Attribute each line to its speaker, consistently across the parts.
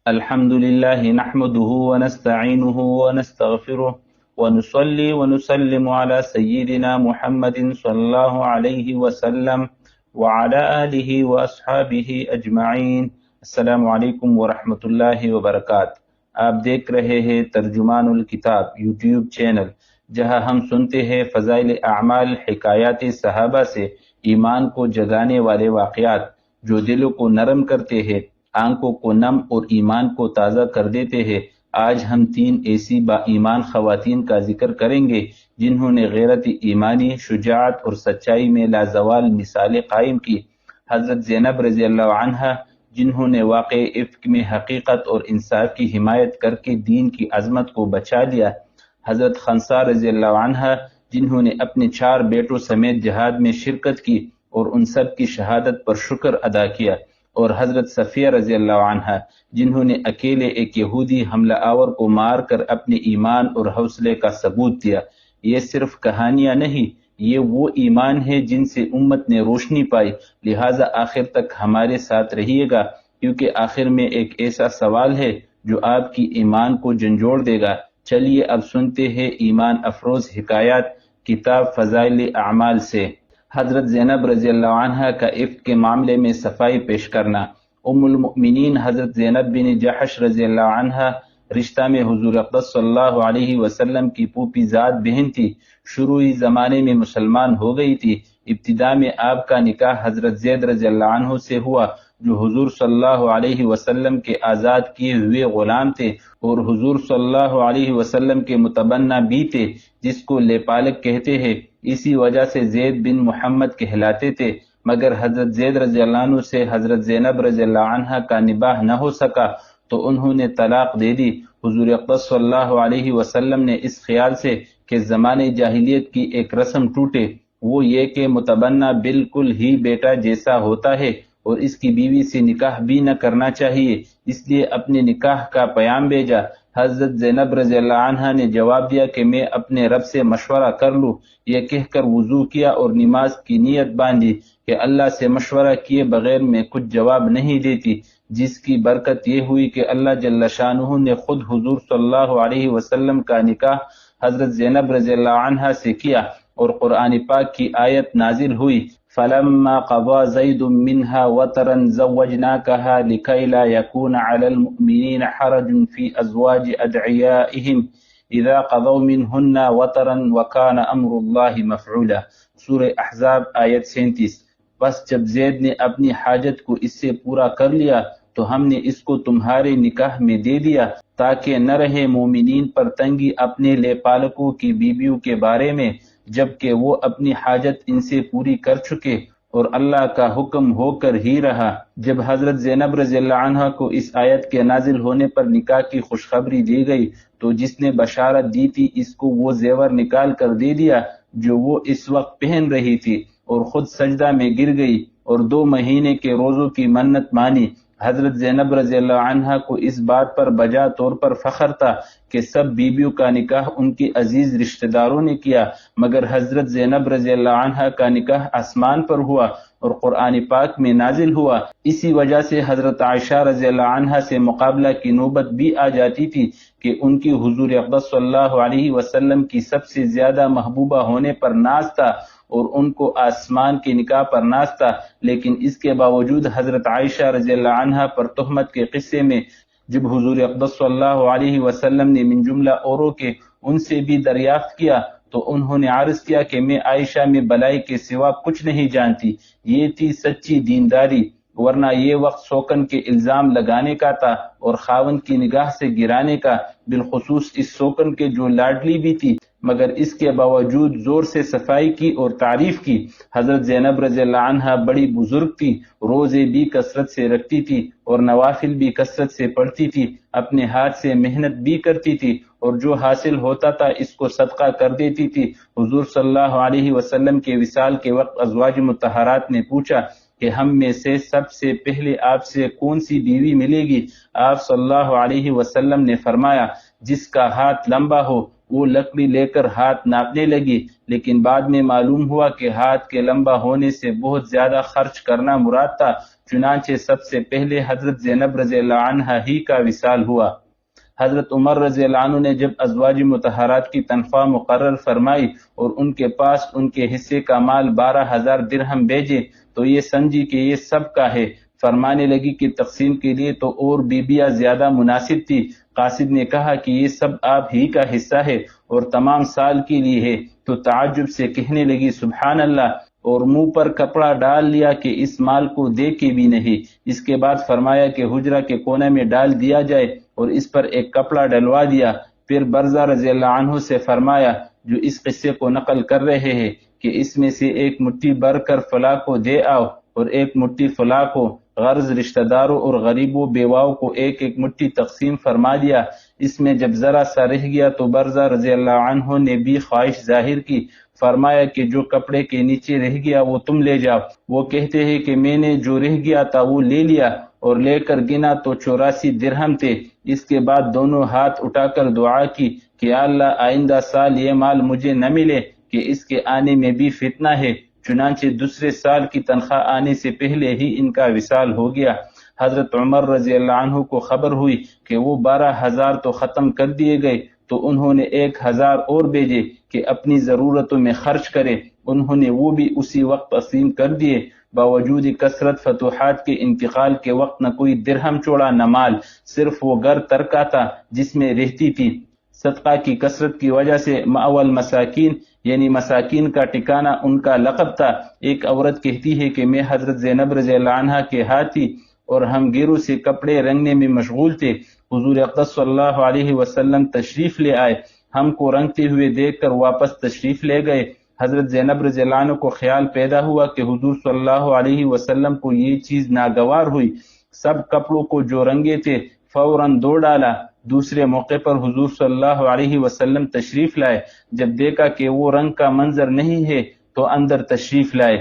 Speaker 1: الحمد لله نحمده ونستعينه ونستغفره ونصلي ونسلم على سيدنا محمد صلى الله عليه وسلم وعلى آله وأصحابه أجمعين. السلام علیکم ورحمۃ اللہ وبرکاتہ. آپ دیکھ رہے ہیں ترجمان الکتاب یوٹیوب چینل، جہاں ہم سنتے ہیں فضائل اعمال، حکایات صحابہ سے ایمان کو جگانے والے واقعات جو دلوں کو نرم کرتے ہیں، آنکھوں کو نم اور ایمان کو تازہ کر دیتے ہیں. آج ہم 3 ایسی با ایمان خواتین کا ذکر کریں گے جنہوں نے غیرت ایمانی، شجاعت اور سچائی میں لازوال مثالیں قائم کی. حضرت زینب رضی اللہ عنہا، جنہوں نے واقع افک میں حقیقت اور انصاف کی حمایت کر کے دین کی عظمت کو بچا لیا. حضرت خنسا رضی اللہ عنہا، جنہوں نے اپنے 4 بیٹوں سمیت جہاد میں شرکت کی اور ان سب کی شہادت پر شکر ادا کیا. اور حضرت صفیہ رضی اللہ عنہا، جنہوں نے اکیلے ایک یہودی حملہ آور کو مار کر اپنے ایمان اور حوصلے کا ثبوت دیا. یہ صرف کہانیاں نہیں، یہ وہ ایمان ہے جن سے امت نے روشنی پائی. لہٰذا آخر تک ہمارے ساتھ رہیے گا، کیونکہ آخر میں ایک ایسا سوال ہے جو آپ کی ایمان کو جھنجھوڑ دے گا. چلیے اب سنتے ہیں ایمان افروز حکایات، کتاب فضائل اعمال سے. حضرت زینب رضی اللہ عنہا کا افک کے معاملے میں صفائی پیش کرنا. ام المؤمنین حضرت زینب بن جحش رضی اللہ عنہا رشتہ میں حضور اقدس صلی اللہ علیہ وسلم کی پھوپھی ذات بہن تھی. شروعی زمانے میں مسلمان ہو گئی تھی. ابتدا میں آپ کا نکاح حضرت زید رضی اللہ عنہ سے ہوا، جو حضور صلی اللہ علیہ وسلم کے آزاد کیے ہوئے غلام تھے اور حضور صلی اللہ علیہ وسلم کے متبنہ بھی تھے، جس کو لیپالک کہتے ہیں. اسی وجہ سے زید بن محمد کہلاتے تھے. مگر حضرت زید رضی اللہ عنہ سے حضرت زینب رضی اللہ عنہ کا نباہ نہ ہو سکا تو انہوں نے طلاق دے دی. حضور اقدس صلی اللہ علیہ وسلم نے اس خیال سے کہ زمانے جاہلیت کی ایک رسم ٹوٹے، وہ یہ کہ متبنہ بالکل ہی بیٹا جیسا ہوتا ہے اور اس کی بیوی سے نکاح بھی نہ کرنا چاہیے، اس لیے اپنے نکاح کا پیام بھیجا. حضرت زینب رضی اللہ عنہا نے جواب دیا کہ میں اپنے رب سے مشورہ کر لوں. یہ کہہ کر وضو کیا اور نماز کی نیت باندھی کہ اللہ سے مشورہ کیے بغیر میں کچھ جواب نہیں دیتی، جس کی برکت یہ ہوئی کہ اللہ جل شانہ نے خود حضور صلی اللہ علیہ وسلم کا نکاح حضرت زینب رضی اللہ عنہا سے کیا اور قرآن پاک کی آیت نازل ہوئی. فلما قضى زيد منها وطرا زوجناكها لكي لا يكون على المؤمنين حرج في أزواج أدعيائهم إذا قضوا منهن وطرا وكان أمر الله مفعولا. سورہ احزاب آیت 37. بس جب زید نے اپنی حاجت کو اس سے پورا کر لیا تو ہم نے اس کو تمہارے نکاح میں دے دیا تاکہ نہ رہے مومنین پر تنگی اپنے لے پالکوں کی بیویوں کے بارے میں، جبکہ وہ اپنی حاجت ان سے پوری کر چکے اور اللہ کا حکم ہو کر ہی رہا. جب حضرت زینب رضی اللہ عنہ کو اس آیت کے نازل ہونے پر نکاح کی خوشخبری دی گئی تو جس نے بشارت دی تھی اس کو وہ زیور نکال کر دے دیا جو وہ اس وقت پہن رہی تھی، اور خود سجدہ میں گر گئی اور 2 مہینے کے روزوں کی منت مانی. حضرت زینب رضی اللہ عنہا کو اس بات پر بجا طور پر فخر تھا کہ سب بیویوں کا نکاح ان کی عزیز رشتہ داروں نے کیا، مگر حضرت زینب رضی اللہ عنہا کا نکاح آسمان پر ہوا اور قرآن پاک میں نازل ہوا. اسی وجہ سے حضرت عائشہ رضی اللہ عنہا سے مقابلہ کی نوبت بھی آ جاتی تھی کہ ان کی حضور اقدس صلی اللہ علیہ وسلم کی سب سے زیادہ محبوبہ ہونے پر ناز تھا اور ان کو آسمان کے نکاح پر ناز تھا. لیکن اس کے باوجود حضرت عائشہ رضی اللہ عنہا پر تہمت کے قصے میں جب حضور اقدس صلی اللہ علیہ وسلم نے من جملہ اوروں کے ان سے بھی دریافت کیا تو انہوں نے عرض کیا کہ میں عائشہ میں بلائی کے سوا کچھ نہیں جانتی. یہ تھی سچی دینداری، ورنہ یہ وقت سوکن کے الزام لگانے کا تھا اور خاوند کی نگاہ سے گرانے کا، بالخصوص اس سوکن کے جو لاڈلی بھی تھی. مگر اس کے باوجود زور سے صفائی کی اور تعریف کی. حضرت زینب رضی اللہ عنہا بڑی بزرگ تھی، روزے بھی کثرت سے رکھتی تھی اور نوافل بھی کثرت سے پڑھتی تھی، اپنے ہاتھ سے محنت بھی کرتی تھی اور جو حاصل ہوتا تھا اس کو صدقہ کر دیتی تھی. حضور صلی اللہ علیہ وسلم کے وصال کے وقت ازواج مطہرات نے پوچھا کہ ہم میں سے سب سے پہلے آپ سے کون سی بیوی ملے گی؟ آپ صلی اللہ علیہ وسلم نے فرمایا جس کا ہاتھ لمبا ہو وہ لکڑی لے کر ہاتھ ناپنے لگی، لیکن بعد میں معلوم ہوا کہ ہاتھ کے لمبا ہونے سے بہت زیادہ خرچ کرنا مراد تھا، چنانچہ سب سے پہلے حضرت زینب رضی اللہ عنہ ہی کا وصال ہوا۔ حضرت عمر رضی اللہ عنہ نے جب ازواج مطہرات کی تنخواہ مقرر فرمائی اور ان کے پاس ان کے حصے کا مال 12,000 درہم بھیجے تو یہ سمجھی کہ یہ سب کا ہے، فرمانے لگی کہ تقسیم کے لیے تو اور بیبیاں زیادہ مناسب تھی۔ قاصد نے کہا کہ یہ سب آپ ہی کا حصہ ہے اور تمام سال کے لیے ہے، تو تعجب سے کہنے لگی سبحان اللہ، اور منہ پر کپڑا ڈال لیا کہ اس مال کو دیکھے بھی نہیں۔ اس کے بعد فرمایا کہ حجرہ کے کونے میں ڈال دیا جائے اور اس پر ایک کپڑا ڈلوا دیا۔ پھر برزہ رضی اللہ عنہ سے فرمایا جو اس قصے کو نقل کر رہے ہیں کہ اس میں سے ایک مٹھی بھر کر فلاں کو دے آؤ اور ایک مٹھی فلاں کو، غرض رشتہ داروں اور غریبوں بیواؤں کو ایک ایک مٹھی تقسیم فرما دیا۔ اس میں جب ذرا سا رہ گیا تو برزہ رضی اللہ عنہ نے بھی خواہش ظاہر کی، فرمایا کہ جو کپڑے کے نیچے رہ گیا وہ تم لے جاؤ۔ وہ کہتے ہیں کہ میں نے جو رہ گیا تھا وہ لے لیا اور لے کر گنا تو 84 درہم تھے۔ اس کے بعد دونوں ہاتھ اٹھا کر دعا کی کہ اللہ آئندہ سال یہ مال مجھے نہ ملے کہ اس کے آنے میں بھی فتنہ ہے، چنانچہ دوسرے سال کی تنخواہ آنے سے پہلے ہی ان کا وصال ہو گیا۔ حضرت عمر رضی اللہ عنہ کو خبر ہوئی کہ وہ 12,000 تو ختم کر دیے گئے، تو انہوں نے 1,000 اور بھیجے کہ اپنی ضرورتوں میں خرچ کرے۔ انہوں نے وہ بھی اسی وقت تقسیم کر دیے۔ باوجود کثرت فتوحات کے انتقال کے وقت نہ کوئی درہم چھوڑا نہ مال، صرف وہ گھر ترکا تھا جس میں رہتی تھی۔ صدقہ کی کثرت کی وجہ سے مأوى مساکین یعنی مساکین کا ٹھکانہ ان کا لقب تھا۔ ایک عورت کہتی ہے کہ میں حضرت زینب رضی اللہ عنہ کے ہاتھ تھی اور ہم گیروں سے کپڑے رنگنے میں مشغول تھے۔ حضور اقدس صلی اللہ علیہ وسلم تشریف لے آئے، ہم کو رنگتے ہوئے دیکھ کر واپس تشریف لے گئے۔ حضرت زینب رضی اللہ عنہ کو خیال پیدا ہوا کہ حضور صلی اللہ علیہ وسلم کو یہ چیز ناگوار ہوئی، سب کپڑوں کو جو رنگے تھے فوراً دھو ڈالا۔ دوسرے موقع پر حضور صلی اللہ علیہ وسلم تشریف لائے، جب دیکھا کہ وہ رنگ کا منظر نہیں ہے تو اندر تشریف لائے۔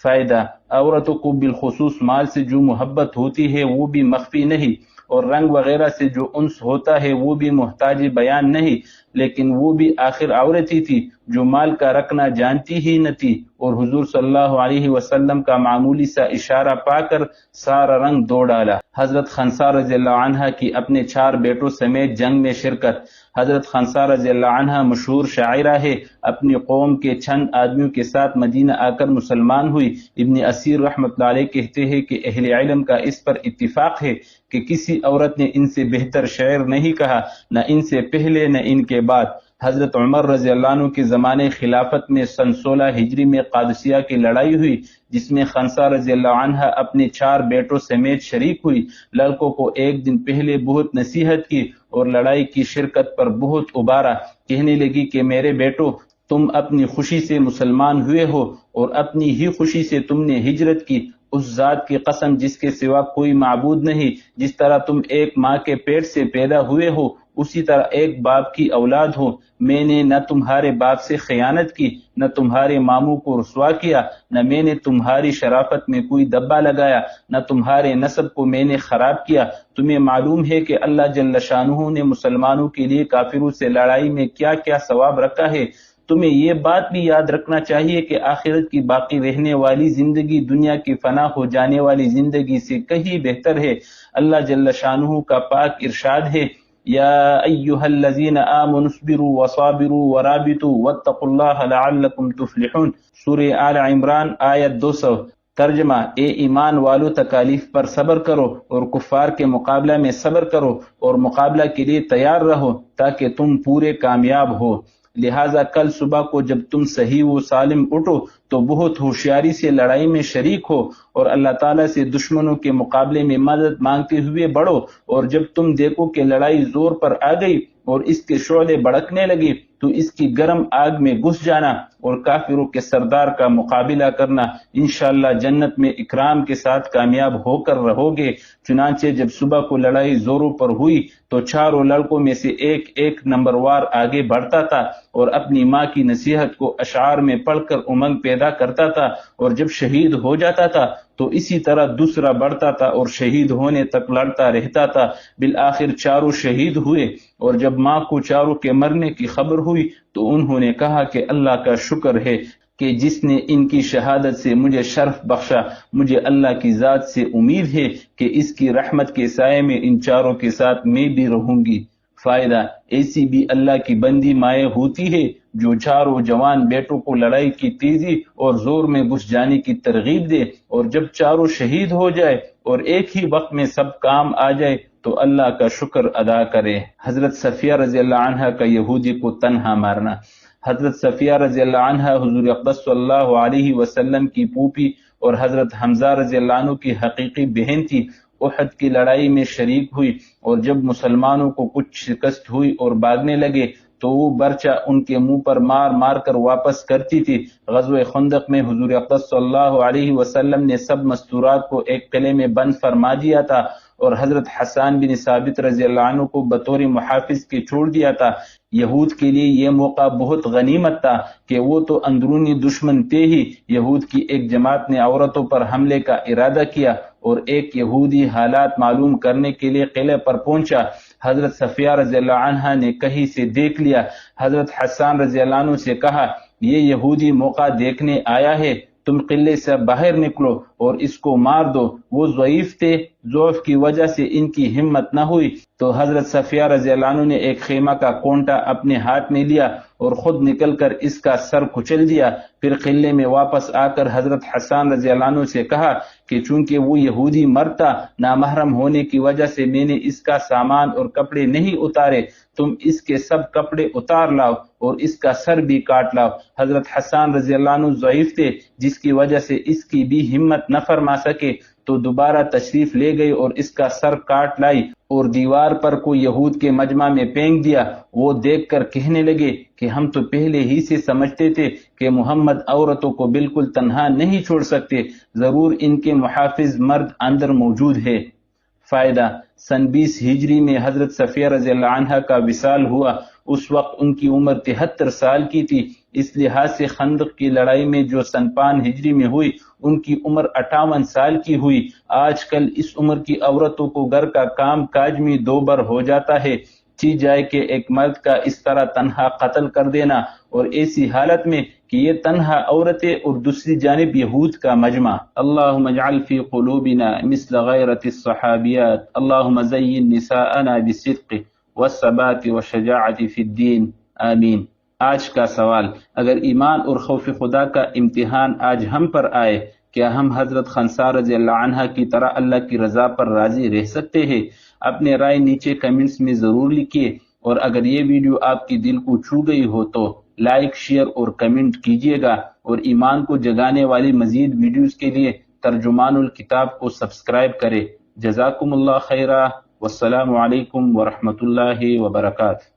Speaker 1: فائدہ: عورتوں کو بالخصوص مال سے جو محبت ہوتی ہے وہ بھی مخفی نہیں، اور رنگ وغیرہ سے جو انس ہوتا ہے وہ بھی محتاج بیان نہیں، لیکن وہ بھی آخر عورت ہی تھی جو مال کا رکھنا جانتی ہی نہ تھی، اور حضور صلی اللہ علیہ وسلم کا معمولی سا اشارہ پا کر سارا رنگ دھو ڈالا۔ حضرت خنسا رضی اللہ عنہ کی اپنے 4 بیٹوں سمیت جنگ میں شرکت۔ حضرت خنسا رضی اللہ عنہ مشہور شاعرہ ہے، اپنی قوم کے چند آدمیوں کے ساتھ مدینہ آ کر مسلمان ہوئی۔ ابن اسیر رحمۃ اللہ علیہ کہتے ہیں کہ اہل علم کا اس پر اتفاق ہے کہ کسی عورت نے ان سے بہتر شعر نہیں کہا، نہ ان سے پہلے نہ ان کے بعد۔ حضرت عمر رضی اللہ عنہ کے زمانے خلافت میں سن 16 ہجری میں قادسیہ کی لڑائی ہوئی، جس میں خنسا رضی اللہ عنہ اپنے 4 بیٹوں سمیت شریک ہوئی۔ لڑکوں کو ایک دن پہلے بہت نصیحت کی اور لڑائی کی شرکت پر بہت ابھارا۔ کہنے لگی کہ میرے بیٹو، تم اپنی خوشی سے مسلمان ہوئے ہو اور اپنی ہی خوشی سے تم نے ہجرت کی، اس ذات کی قسم جس کے سوا کوئی معبود نہیں، جس طرح تم ایک ماں کے پیٹ سے پیدا ہوئے ہو اسی طرح ایک باپ کی اولاد ہو۔ میں نے نہ تمہارے باپ سے خیانت کی، نہ تمہارے ماموں کو رسوا کیا، نہ میں نے تمہاری شرافت میں کوئی دبا لگایا، نہ تمہارے نسب کو میں نے خراب کیا۔ تمہیں معلوم ہے کہ اللہ جل شانہ نے مسلمانوں کے لیے کافروں سے لڑائی میں کیا کیا ثواب رکھا ہے۔ تمہیں یہ بات بھی یاد رکھنا چاہیے کہ آخرت کی باقی رہنے والی زندگی دنیا کی فنا ہو جانے والی زندگی سے کہیں بہتر ہے۔ اللہ جل شانہ کا پاک ارشاد ہے، یا ایھا الذین آمنوا اصبروا وصابروا ورابطوا واتقوا اللہ لعلکم تفلحون۔ سورہ آل عمران آیت 200۔ ترجمہ: اے ایمان والو، تکالیف پر صبر کرو اور کفار کے مقابلہ میں صبر کرو اور مقابلہ کے لیے تیار رہو تاکہ تم پورے کامیاب ہو۔ لہٰذا کل صبح کو جب تم صحیح و سالم اٹھو تو بہت ہوشیاری سے لڑائی میں شریک ہو اور اللہ تعالیٰ سے دشمنوں کے مقابلے میں مدد مانگتے ہوئے بڑھو، اور جب تم دیکھو کہ لڑائی زور پر آ گئی اور اس کے شعلے بھڑکنے لگے تو اس کی گرم آگ میں گھس جانا اور کافروں کے سردار کا مقابلہ کرنا، انشاءاللہ جنت میں اکرام کے ساتھ کامیاب ہو کر رہو گے۔ چنانچہ جب صبح کو لڑائی زوروں پر ہوئی تو چاروں لڑکوں میں سے ایک ایک نمبر وار آگے بڑھتا تھا اور اپنی ماں کی نصیحت کو اشعار میں پڑھ کر امنگ پیدا کرتا تھا، اور جب شہید ہو جاتا تھا تو اسی طرح دوسرا بڑھتا تھا اور شہید ہونے تک لڑتا رہتا تھا۔ بالآخر چاروں شہید ہوئے، اور جب ماں کو چاروں کے مرنے کی خبر ہوئی تو انہوں نے کہا کہ اللہ کا شکر ہے کہ جس نے ان کی شہادت سے مجھے شرف بخشا۔ مجھے اللہ کی ذات سے امید ہے کہ اس کی رحمت کے سائے میں ان چاروں کے ساتھ میں بھی رہوں گی۔ فائدہ: ایسی بھی اللہ کی بندی مائیں ہوتی ہے جو چاروں جوان بیٹوں کو لڑائی کی تیزی اور زور میں گھس جانے کی ترغیب دے، اور جب چاروں شہید ہو جائے اور ایک ہی وقت میں سب کام آ جائے تو اللہ کا شکر ادا کرے۔ حضرت صفیہ رضی اللہ عنہ کا یہودی کو تنہا مارنا۔ حضرت صفیہ رضی اللہ عنہ حضور اقدس صلی اللہ علیہ وسلم کی پھوپھی اور حضرت حمزہ رضی اللہ عنہ کی حقیقی بہن تھی۔ احد کی لڑائی میں شریک ہوئی، اور جب مسلمانوں کو کچھ شکست ہوئی اور بھاگنے لگے تو وہ برچہ ان کے منہ پر مار مار کر واپس کرتی تھی۔ غزوہ خندق میں حضور اقدس صلی اللہ علیہ وسلم نے سب مستورات کو ایک قلعے میں بند فرما دیا تھا، اور حضرت حسان بن ثابت رضی اللہ عنہ کو بطور محافظ کے چھوڑ دیا تھا۔ یہود کے لیے یہ موقع بہت غنیمت تھا کہ وہ تو اندرونی دشمن تھے ہی، یہود کی ایک جماعت نے عورتوں پر حملے کا ارادہ کیا، اور ایک یہودی حالات معلوم کرنے کے لیے قلعے پر پہنچا۔ حضرت صفیہ رضی اللہ عنہ نے کہیں سے دیکھ لیا۔ حضرت حسان رضی اللہ عنہ سے کہا، یہ یہودی موقع دیکھنے آیا ہے، تم قلعے سے باہر نکلو اور اس کو مار دو۔ وہ ضعیف تھے، ضعف کی وجہ سے ان کی ہمت نہ ہوئی، تو حضرت صفیہ رضی اللہ عنہ نے ایک خیمہ کا کونٹا اپنے ہاتھ میں لیا اور خود نکل کر اس کا سر کچل دیا۔ پھر قلعے میں واپس آ کر حضرت حسان رضی اللہ عنہ سے کہا کہ چونکہ وہ یہودی مرد تھا، نامحرم ہونے کی وجہ سے میں نے اس کا سامان اور کپڑے نہیں اتارے، تم اس کے سب کپڑے اتار لاؤ اور اس کا سر بھی کاٹ لاؤ۔ حضرت حسان رضی اللہ عنہ ضعیف تھے، جس کی وجہ سے اس کی بھی ہمت نہ فرما سکے، تو دوبارہ تشریف لے گئی اور اس کا سر کاٹ لائی اور دیوار پر کو یہود کے مجمع میں پھینک دیا۔ وہ دیکھ کر کہنے لگے کہ ہم تو پہلے ہی سے سمجھتے تھے کہ محمد عورتوں کو بالکل تنہا نہیں چھوڑ سکتے، ضرور ان کے محافظ مرد اندر موجود ہے۔ فائدہ: سن 20 ہجری میں حضرت صفیہ رضی اللہ عنہ کا وصال ہوا۔ اس وقت ان کی عمر 73 سال کی تھی۔ اس لحاظ سے خندق کی لڑائی میں جو سن 5 ہجری میں ہوئی ان کی عمر 58 سال کی ہوئی۔ آج کل اس عمر کی عورتوں کو گھر کا کام کاج میں دوبر ہو جاتا ہے، چی جائے کہ ایک مرد کا اس طرح تنہا قتل کر دینا، اور ایسی حالت میں کہ یہ تنہا عورتیں اور دوسری جانب یہود کا مجمع۔ اللہم اجعل فی قلوبنا مثل غیرت الصحابیات، اللہم زین نساءنا بالصدق والثبات والشجاعت فی الدین، آمین۔ آج کا سوال: اگر ایمان اور خوف خدا کا امتحان آج ہم پر آئے، کیا ہم حضرت خنسا رضی اللہ عنہ کی طرح اللہ کی رضا پر راضی رہ سکتے ہیں؟ اپنے رائے نیچے کمنٹس میں ضرور لکھیے، اور اگر یہ ویڈیو آپ کی دل کو چھو گئی ہو تو لائک، شیئر اور کمنٹ کیجیے گا، اور ایمان کو جگانے والی مزید ویڈیوز کے لیے ترجمان الکتاب کو سبسکرائب کرے۔ جزاکم اللہ خیرہ، والسلام علیکم ورحمۃ اللہ وبرکاتہ۔